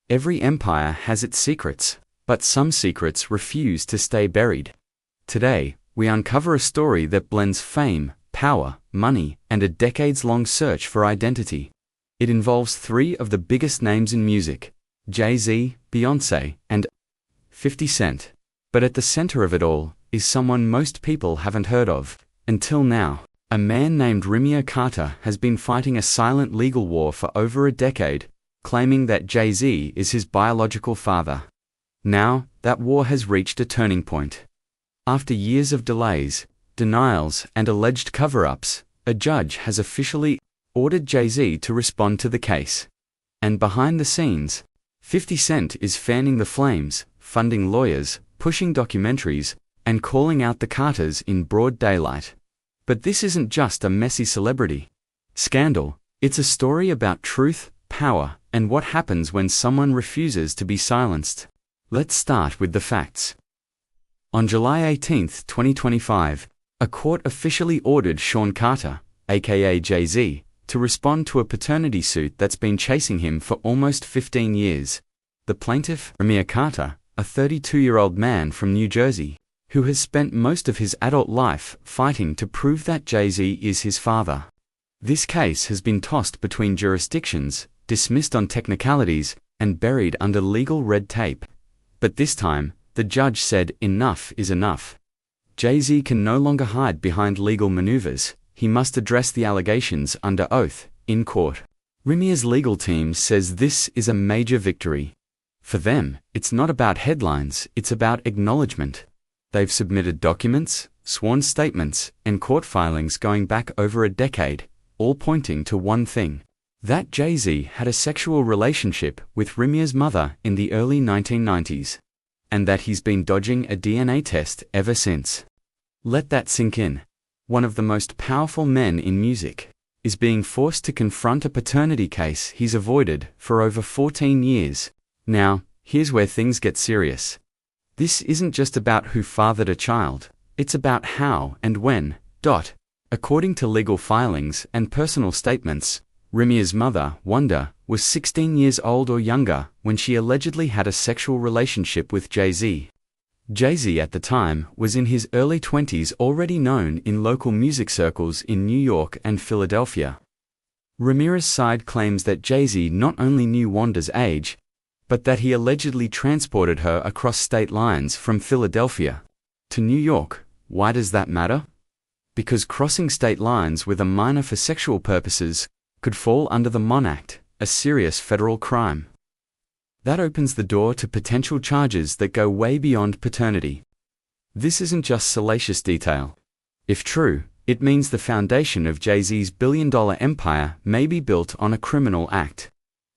Every empire has its secrets, but some secrets refuse to stay buried. Today, we uncover a story that blends fame, power, money, and a decades-long search for identity. It involves three of the biggest names in music: Jay-Z, Beyonce, and 50 Cent. But at the center of it all is someone most people haven't heard of until now. A man named Remy Ocarta has been fighting a silent legal war for over a decade, claiming that Jay-Z is his biological father. Now, that war has reached a turning point. After years of delays, denials, and alleged cover-ups, a judge has officially ordered Jay-Z to respond to the case. And behind the scenes, 50 Cent is fanning the flames, funding lawyers, pushing documentaries, and calling out the Carters in broad daylight. But this isn't just a messy celebrity scandal, it's a story about truth, power, and what happens when someone refuses to be silenced. Let's start with the facts. On July 18, 2025, a court officially ordered Sean Carter, aka Jay-Z, to respond to a paternity suit that's been chasing him for almost 15 years. The plaintiff, Remy Ocarta, a 32-year-old man from New Jersey, who has spent most of his adult life fighting to prove that Jay-Z is his father. This case has been tossed between jurisdictions, dismissed on technicalities, and buried under legal red tape. But this time, the judge said enough is enough. Jay-Z can no longer hide behind legal maneuvers. He must address the allegations under oath, in court. Remy's legal team says this is a major victory. For them, it's not about headlines, it's about acknowledgement. They've submitted documents, sworn statements, and court filings going back over a decade, all pointing to one thing: that Jay-Z had a sexual relationship with Remy's mother in the early 1990s, and that he's been dodging a DNA test ever since. Let that sink in. One of the most powerful men in music is being forced to confront a paternity case he's avoided for over 14 years. Now, here's where things get serious. This isn't just about who fathered a child, it's about how and when. According to legal filings and personal statements, Remy's mother, Wanda, was 16 years old or younger when she allegedly had a sexual relationship with Jay-Z. Jay-Z at the time was in his early 20s, already known in local music circles in New York and Philadelphia. Remy's side claims that Jay-Z not only knew Wanda's age, but that he allegedly transported her across state lines from Philadelphia to New York. Why does that matter? Because crossing state lines with a minor for sexual purposes could fall under the Mon Act, a serious federal crime. That opens the door to potential charges that go way beyond paternity. This isn't just salacious detail. If true, it means the foundation of Jay-Z's billion-dollar empire may be built on a criminal act.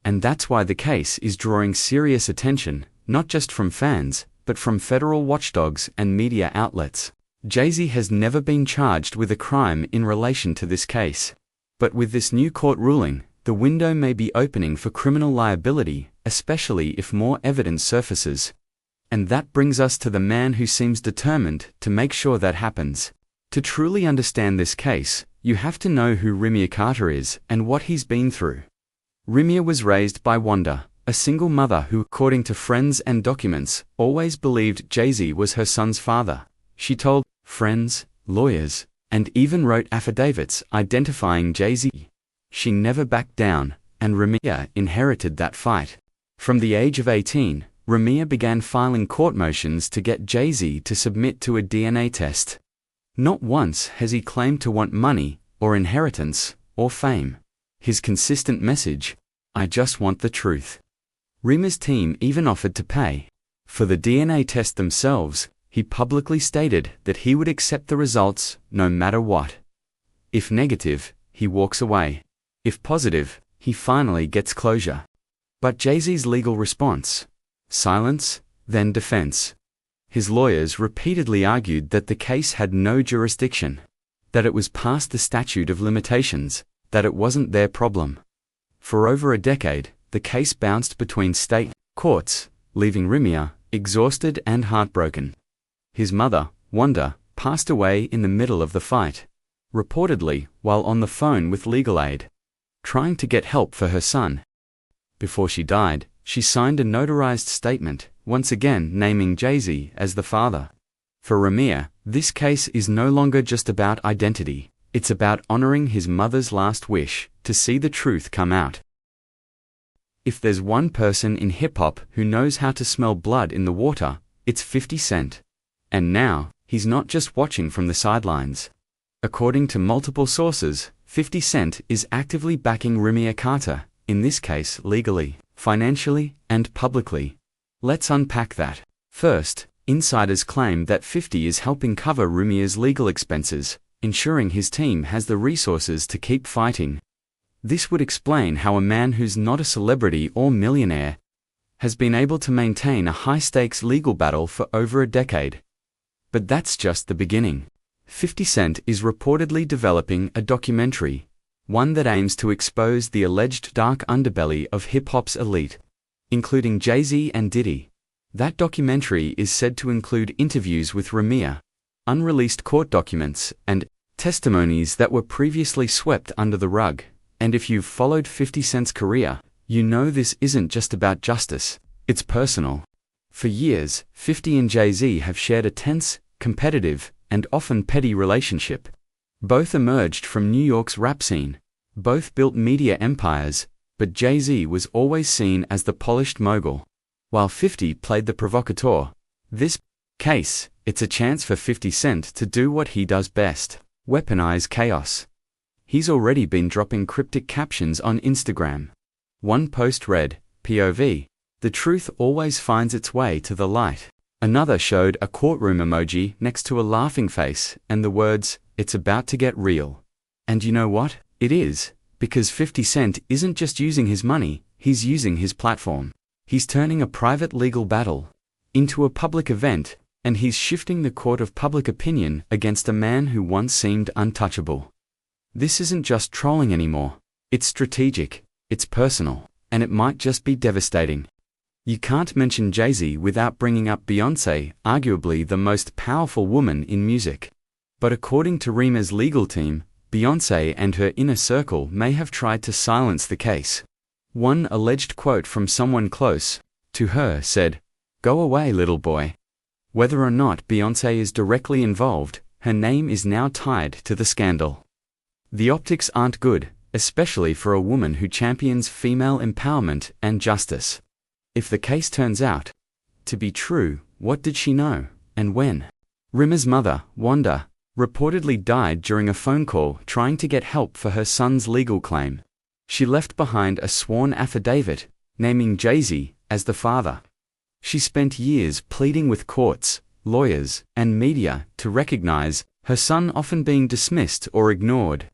And that's why the case is drawing serious attention, not just from fans, but from federal watchdogs and media outlets. Jay-Z has never been charged with a crime in relation to this case. But with this new court ruling, the window may be opening for criminal liability, especially if more evidence surfaces. And that brings us to the man who seems determined to make sure that happens. To truly understand this case, you have to know who Remy Ocarta is and what he's been through. Remy was raised by Wanda, a single mother who, according to friends and documents, always believed Jay-Z was her son's father. She told friends, lawyers, and even wrote affidavits identifying Jay-Z. She never backed down, and Remy inherited that fight. From the age of 18, Remy began filing court motions to get Jay-Z to submit to a DNA test. Not once has he claimed to want money, or inheritance, or fame. His consistent message: I just want the truth. Remy's team even offered to pay. For the DNA test themselves, he publicly stated that he would accept the results no matter what. If negative, he walks away. If positive, he finally gets closure. But Jay-Z's legal response: silence, then defense. His lawyers repeatedly argued that the case had no jurisdiction, that it was past the statute of limitations, that it wasn't their problem. For over a decade, the case bounced between state courts, leaving Remy exhausted and heartbroken. His mother, Wanda, passed away in the middle of the fight, reportedly while on the phone with legal aid, trying to get help for her son. Before she died, she signed a notarized statement, once again naming Jay-Z as the father. For Remy, this case is no longer just about identity. It's about honoring his mother's last wish, to see the truth come out. If there's one person in hip-hop who knows how to smell blood in the water, it's 50 Cent. And now, he's not just watching from the sidelines. According to multiple sources, 50 Cent is actively backing Remy Ocarta, in this case legally, financially, and publicly. Let's unpack that. First, insiders claim that 50 is helping cover Remy's legal expenses, ensuring his team has the resources to keep fighting. This would explain how a man who's not a celebrity or millionaire has been able to maintain a high-stakes legal battle for over a decade. But that's just the beginning. 50 Cent is reportedly developing a documentary, one that aims to expose the alleged dark underbelly of hip-hop's elite, including Jay-Z and Diddy. That documentary is said to include interviews with Remy, unreleased court documents, and testimonies that were previously swept under the rug. And if you've followed 50 Cent's career, you know this isn't just about justice, it's personal. For years, 50 and Jay-Z have shared a tense, competitive, and often petty relationship. Both emerged from New York's rap scene. Both built media empires, but Jay-Z was always seen as the polished mogul, while 50 played the provocateur. This case, it's a chance for 50 Cent to do what he does best: weaponize chaos. He's already been dropping cryptic captions on Instagram. One post read, "POV, the truth always finds its way to the light." Another showed a courtroom emoji next to a laughing face and the words, "It's about to get real." And you know what? It is, because 50 Cent isn't just using his money, he's using his platform. He's turning a private legal battle into a public event, and he's shifting the court of public opinion against a man who once seemed untouchable. This isn't just trolling anymore. It's strategic, it's personal, and it might just be devastating. You can't mention Jay-Z without bringing up Beyonce, arguably the most powerful woman in music. But according to Remy's legal team, Beyonce and her inner circle may have tried to silence the case. One alleged quote from someone close to her said, "Go away, little boy." Whether or not Beyonce is directly involved, her name is now tied to the scandal. The optics aren't good, especially for a woman who champions female empowerment and justice. If the case turns out to be true, what did she know, and when? Remy's mother, Wanda, reportedly died during a phone call trying to get help for her son's legal claim. She left behind a sworn affidavit, naming Jay-Z as the father. She spent years pleading with courts, lawyers, and media to recognize her son often being dismissed or ignored.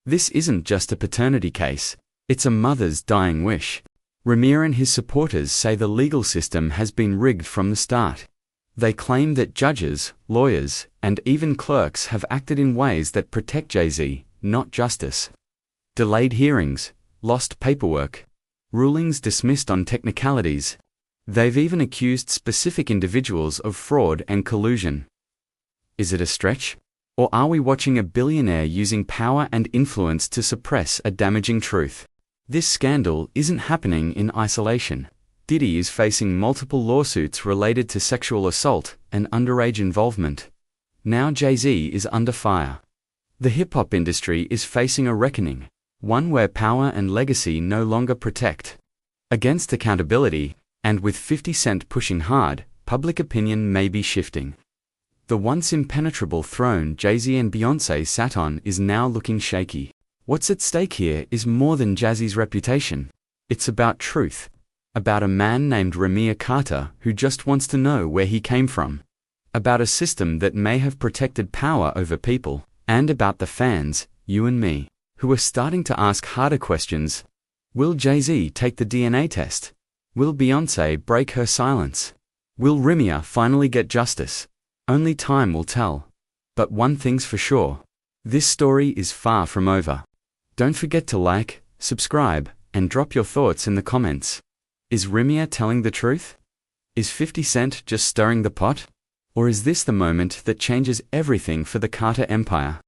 This isn't just a paternity case, it's a mother's dying wish. Remy and his supporters say the legal system has been rigged from the start. They claim that judges, lawyers, and even clerks have acted in ways that protect Jay-Z, not justice. Delayed hearings, lost paperwork, rulings dismissed on technicalities. They've even accused specific individuals of fraud and collusion. Is it a stretch? Or are we watching a billionaire using power and influence to suppress a damaging truth? This scandal isn't happening in isolation. Diddy is facing multiple lawsuits related to sexual assault and underage involvement. Now Jay-Z is under fire. The hip-hop industry is facing a reckoning, one where power and legacy no longer protect against accountability, and with 50 Cent pushing hard, public opinion may be shifting. The once impenetrable throne Jay-Z and Beyonce sat on is now looking shaky. What's at stake here is more than Jay-Z's reputation. It's about truth. About a man named Remy Ocarta who just wants to know where he came from. About a system that may have protected power over people. And about the fans, you and me, who are starting to ask harder questions. Will Jay-Z take the DNA test? Will Beyonce break her silence? Will Remy finally get justice? Only time will tell. But one thing's for sure. This story is far from over. Don't forget to like, subscribe, and drop your thoughts in the comments. Is Remy telling the truth? Is 50 Cent just stirring the pot? Or is this the moment that changes everything for the Carter Empire?